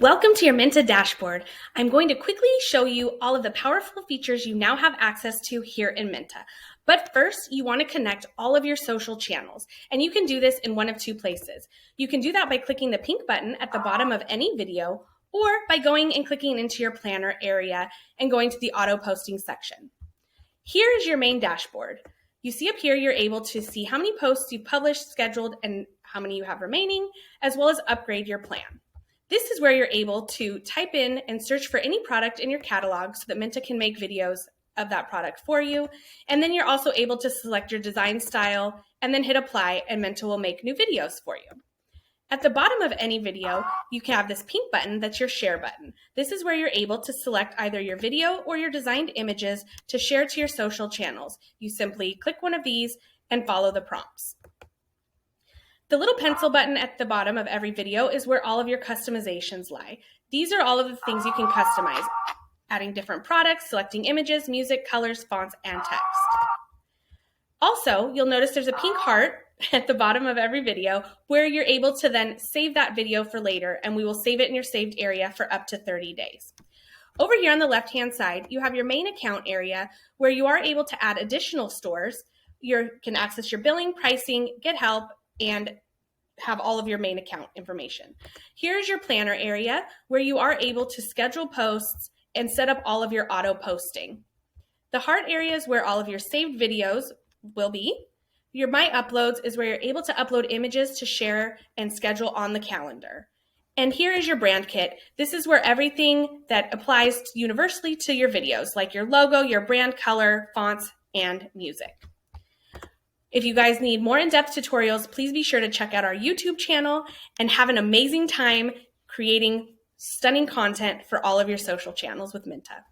Welcome to your Minta dashboard. I'm going to quickly show you all of the powerful features you now have access to here in Minta. But first, you want to connect all of your social channels, and you can do this in one of two places. You can do that by clicking the pink button at the bottom of any video, or by going and clicking into your planner area and going to the auto posting section. Here is your main dashboard. You see up here, you're able to see how many posts you published, scheduled, and how many you have remaining, as well as upgrade your plan. This is where you're able to type in and search for any product in your catalog so that Minta can make videos of that product for you. And then you're also able to select your design style and then hit apply, and Minta will make new videos for you. At the bottom of any video, you can have this pink button that's your share button. This is where you're able to select either your video or your designed images to share to your social channels. You simply click one of these and follow the prompts. The little pencil button at the bottom of every video is where all of your customizations lie. These are all of the things you can customize, adding different products, selecting images, music, colors, fonts, and text. Also, you'll notice there's a pink heart at the bottom of every video where you're able to then save that video for later, and we will save it in your saved area for up to 30 days. Over here on the left-hand side, you have your main account area where you are able to add additional stores. You can access your billing, pricing, get help, and have all of your main account information. Here's your planner area where you are able to schedule posts and set up all of your auto posting. The heart area is where all of your saved videos will be. Your My Uploads is where you're able to upload images to share and schedule on the calendar. And here is your brand kit. This is where everything that applies universally to your videos, like your logo, your brand color, fonts, and music. If you guys need more in-depth tutorials, please be sure to check out our YouTube channel and have an amazing time creating stunning content for all of your social channels with Minta.